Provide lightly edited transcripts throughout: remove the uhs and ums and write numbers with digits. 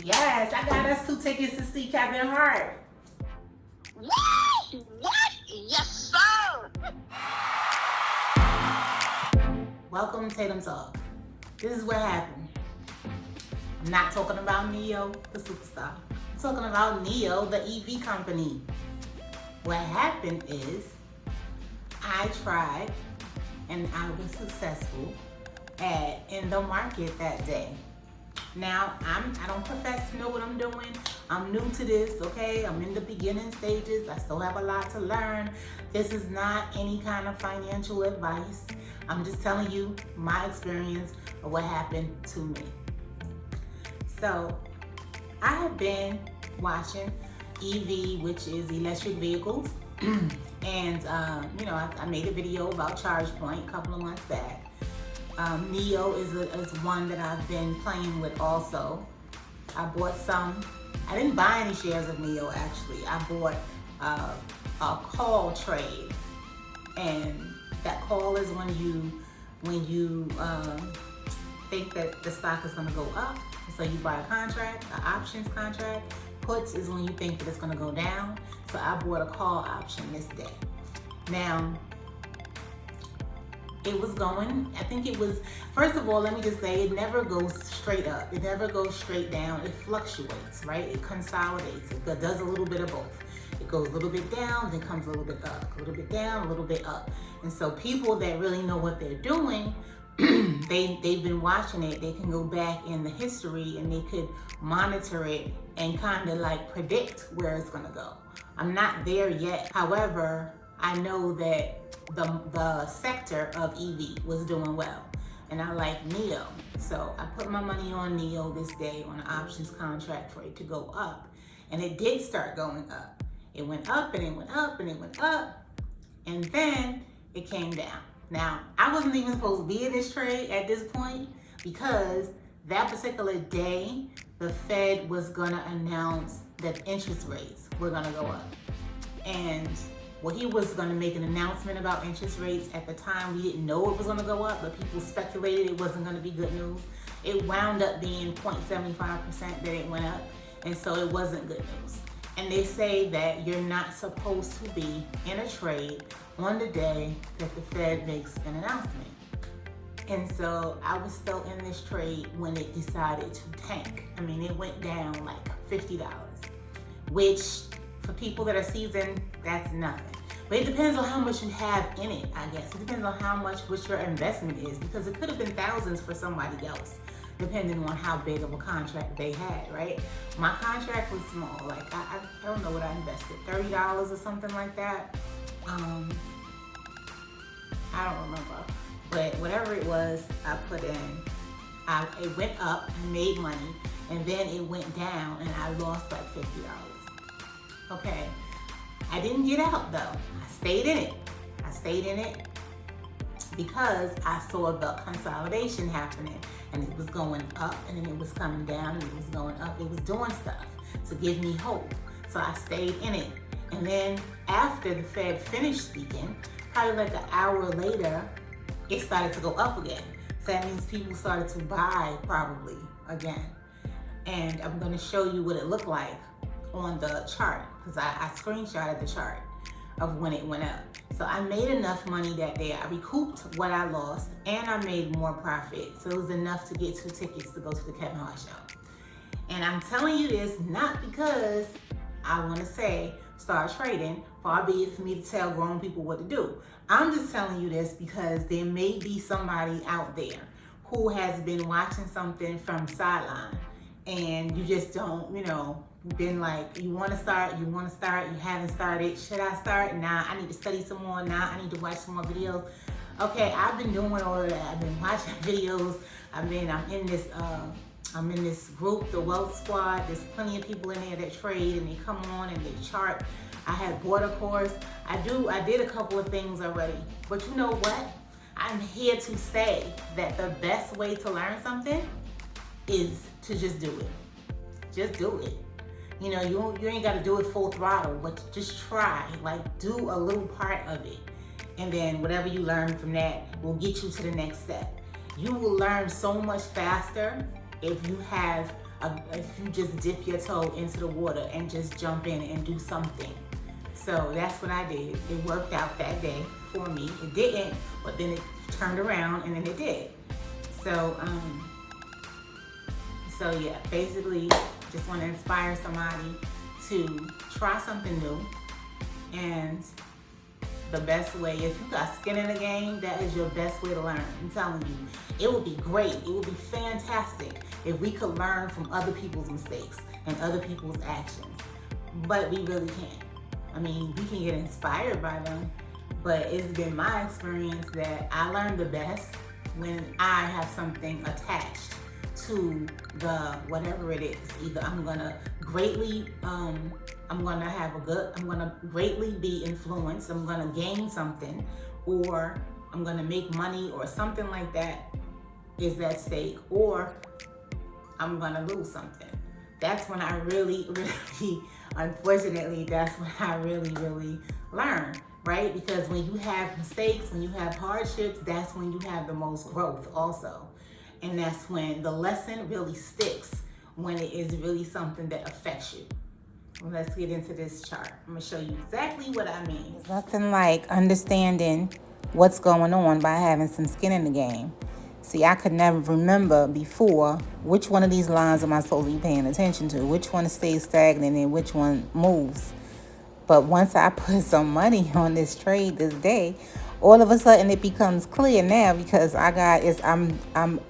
Yes, I got us 2 tickets to see Kevin Hart. What? Yes, sir. Welcome to Tatum Talk. This is what happened. I'm not talking about Neo, the superstar. I'm talking about Neo, the EV company. What happened is I tried and I was successful in the market that day. Now, I don't profess to know what I'm doing. I'm new to this, okay? I'm in the beginning stages. I still have a lot to learn. This is not any kind of financial advice. I'm just telling you my experience of what happened to me. So, I have been watching EV, which is electric vehicles. And, I made a video about ChargePoint a couple of months back. Neo is one that I've been playing with also. I bought some. I didn't buy any shares of Neo actually. I bought a call trade, and that call is when you think that the stock is going to go up, so you buy a contract, an options contract. Puts is when you think that it's going to go down. So I bought a call option this day. Now, it was going, I think it was, first of all, let me just say, it never goes straight up. It never goes straight down. It fluctuates, right? It consolidates. It does a little bit of both. It goes a little bit down, then comes a little bit up, a little bit down, a little bit up. And so people that really know what they're doing, they've been watching it. They can go back in the history and they could monitor it and kind of like predict where it's going to go. I'm not there yet. However, I know that the sector of EV was doing well, and I like Neo. So I put my money on Neo this day on an options contract for it to go up, and it did start going up. It went up and it went up and it went up, and then it came down. Now, I wasn't even supposed to be in this trade at this point because that particular day, the Fed was gonna announce that interest rates were gonna go up. And he was going to make an announcement about interest rates. At the time, we didn't know it was going to go up, but people speculated it wasn't going to be good news. It wound up being 0.75% that it went up, and so it wasn't good news. And they say that you're not supposed to be in a trade on the day that the Fed makes an announcement. And so I was still in this trade when it decided to tank. I mean, it went down like $50, which for people that are seasoned, that's nothing. But it depends on how much you have in it, I guess. It depends on how much, what your investment is, because it could have been thousands for somebody else, depending on how big of a contract they had, right? My contract was small. Like, I don't know what I invested, $30 or something like that. I don't remember. But whatever it was, I put in. It went up, I made money, and then it went down, and I lost like $50. Okay, I didn't get out though. I stayed in it. I stayed in it because I saw the consolidation happening, and it was going up and then it was coming down and it was going up. It was doing stuff to give me hope. So I stayed in it. And then after the Fed finished speaking, probably like an hour later, it started to go up again. So that means people started to buy probably again. And I'm gonna show you what it looked like on the chart, because I screenshotted the chart of when it went up. So I made enough money that day. I recouped what I lost and I made more profit. So it was enough to get 2 tickets to go to the Kevin Hart show. And I'm telling you this not because I want to say start trading, far be it for me to tell grown people what to do. I'm just telling you this because there may be somebody out there who has been watching something from sideline and you just don't, been like, you want to start, you haven't started. Should I start? Nah, I need to study some more. Nah, I need to watch some more videos. Okay, I've been doing all of that. I've been watching videos. I'm in this group, the Wealth Squad. There's plenty of people in there that trade and they come on and they chart. I had bought a course. I did a couple of things already. But you know what? I'm here to say that the best way to learn something is to just do it. Just do it. You ain't got to do it full throttle, but just try. Like, do a little part of it. And then whatever you learn from that will get you to the next step. You will learn so much faster if you just dip your toe into the water and just jump in and do something. So that's what I did. It worked out that day for me. It didn't, but then it turned around and then it did. So yeah, basically just want to inspire somebody to try something new. And the best way, if you got skin in the game, that is your best way to learn. I'm telling you, it would be great. It would be fantastic if we could learn from other people's mistakes and other people's actions. But we really can't. I mean, we can get inspired by them, but it's been my experience that I learn the best when I have something attached to the whatever it is. Either I'm gonna greatly greatly be influenced, I'm gonna gain something, or I'm gonna make money, or something like that is at stake, or I'm gonna lose something. That's when I really, unfortunately, that's when I really learn, right? Because when you have mistakes, when you have hardships, that's when you have the most growth also. And that's when the lesson really sticks, when it is really something that affects you. Well, let's get into this chart. I'm gonna show you exactly what I mean. There's nothing like understanding what's going on by having some skin in the game. See, I could never remember before which one of these lines am I supposed to be paying attention to, which one stays stagnant and which one moves. But once I put some money on this trade this day, all of a sudden it becomes clear now, because I'm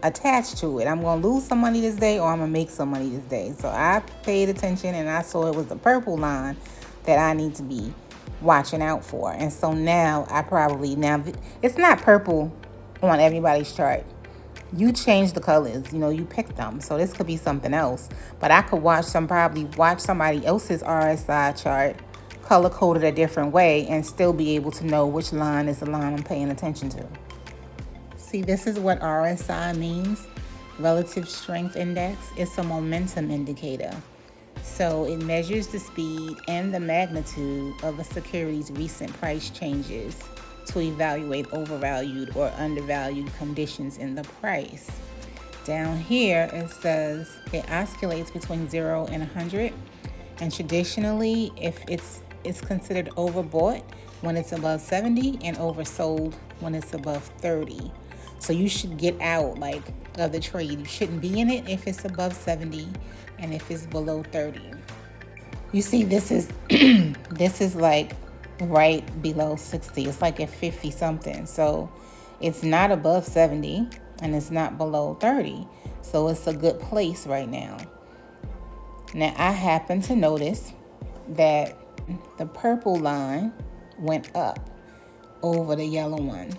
attached to it. I'm gonna lose some money this day, or I'm gonna make some money this day. So I paid attention and I saw it was the purple line that I need to be watching out for. And so now it's not purple on everybody's chart. You change the colors, you pick them. So this could be something else. But I could probably watch somebody else's RSI chart, color coded a different way, and still be able to know which line is the line I'm paying attention to. See, this is what RSI means, relative strength index. It's a momentum indicator. So it measures the speed and the magnitude of a security's recent price changes to evaluate overvalued or undervalued conditions in the price. Down here, it says it oscillates between 0 and 100. And traditionally, if it's considered overbought when it's above 70 and oversold when it's above 30. So you should get out of the trade. You shouldn't be in it if it's above 70 and if it's below 30. You see, this is this is right below 60. It's like at 50 something. So it's not above 70 and it's not below 30. So it's a good place right now. Now I happen to notice that the purple line went up over the yellow one,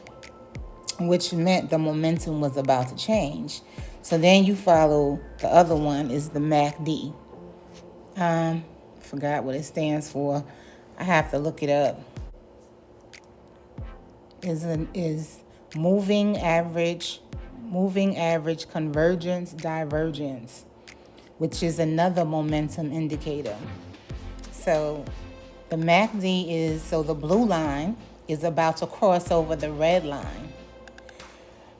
which meant the momentum was about to change. So then you follow the other one is the MACD. Forgot what it stands for. I have to look it up. Is moving average convergence divergence, which is another momentum indicator. So the MACD the blue line is about to cross over the red line.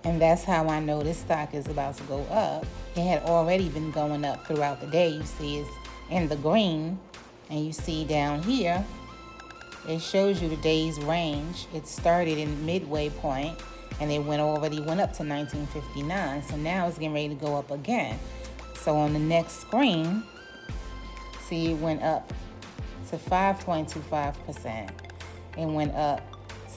And that's how I know this stock is about to go up. It had already been going up throughout the day. You see it's in the green. And you see down here, it shows you the day's range. It started in midway point, and it already went up to 1959. So now it's getting ready to go up again. So on the next screen, see it went up to 5.25%. It went up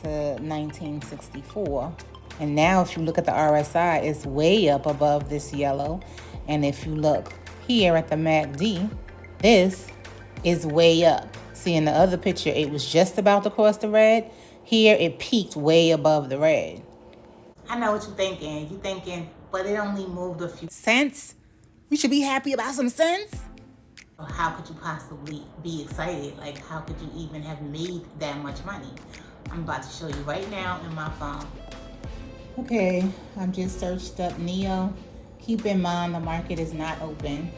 to 1964. And now if you look at the RSI, it's way up above this yellow. And if you look here at the MACD, this is way up. See, in the other picture, it was just about to cross the red. Here, it peaked way above the red. I know what you're thinking. You're thinking, but it only moved a few cents. We should be happy about some cents. How could you possibly be excited? How could you even have made that much money? I'm about to show you right now in my phone. Okay, I've just searched up NEO. Keep in mind the market is not open.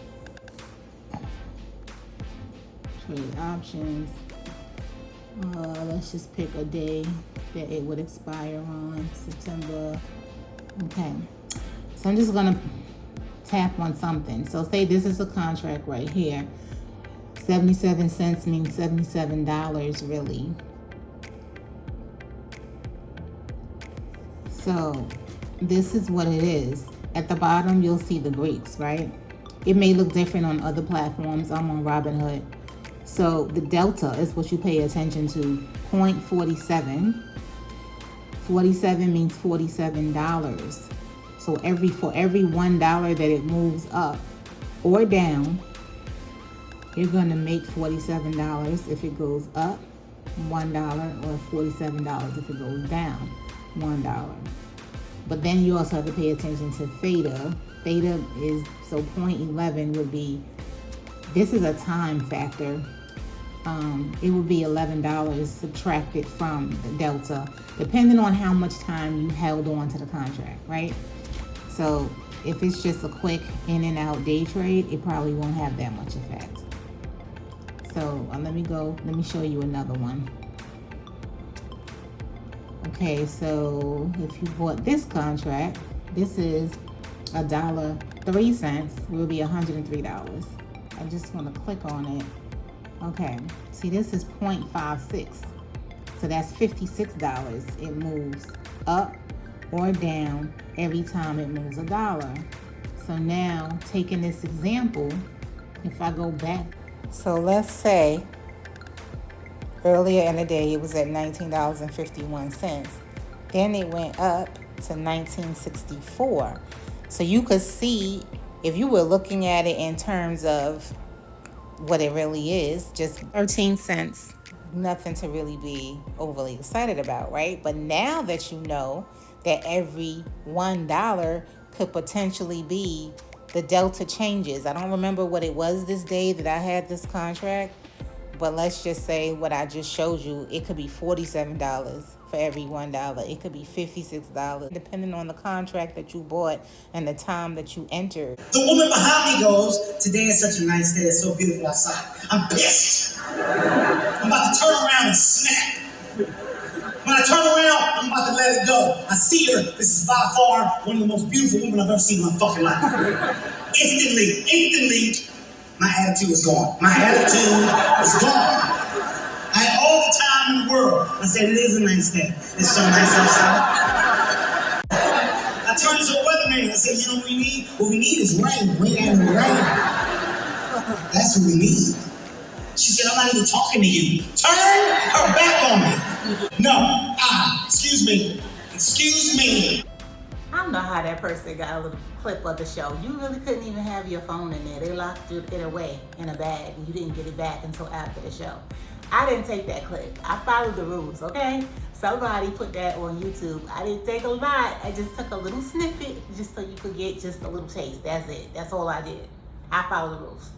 Trade options. Let's just pick a day that it would expire on, September. Okay, so I'm just gonna tap on something. So say this is a contract right here. 77 cents means $77 really. So this is what it is. At the bottom, you'll see the Greeks, right? It may look different on other platforms. I'm on Robinhood. So the delta is what you pay attention to. 0.47. 47 means $47. So for every $1 that it moves up or down, you're gonna make $47 if it goes up $1, or $47 if it goes down $1. But then you also have to pay attention to theta. Theta is, so 0.11 would be, this is a time factor. It would be $11 subtracted from the delta, depending on how much time you held on to the contract, right? So if it's just a quick in and out day trade, it probably won't have that much effect. So let me show you another one. Okay, so if you bought this contract, this is $1.03, will be $103. I just want to click on it. Okay, see, this is 0.56, so that's $56. It moves up or down every time it moves $1. So now, taking this example, if I go back, so let's say earlier in the day it was at $19.51. Then it went up to $19.64. So you could see, if you were looking at it in terms of what it really is, just 13 cents, nothing to really be overly excited about, right? But now that you know that every $1 could potentially be the delta changes. I don't remember what it was this day that I had this contract, but let's just say what I just showed you, it could be $47 for every $1. It could be $56, depending on the contract that you bought and the time that you entered. The woman behind me goes, "Today is such a nice day, it's so beautiful outside." I'm pissed. I'm about to turn around and snap. When I turn around, I'm about to let it go. I see her. This is by far one of the most beautiful women I've ever seen in my fucking life. Instantly, my attitude is gone. My attitude is gone. I had all the time in the world. I said, "It is a nice day. It's so nice outside." I turned into a weatherman. I said, "You know what we need? What we need is rain. Rain. That's what we need." She said, "I'm not even talking to you." Turn her back on me. No. Excuse me. I don't know how that person got a little clip of the show. You really couldn't even have your phone in there. They locked it away in a bag, and you didn't get it back until after the show. I didn't take that clip. I followed the rules, okay? Somebody put that on YouTube. I didn't take a lot. I just took a little snippet just so you could get just a little taste. That's it. That's all I did. I followed the rules.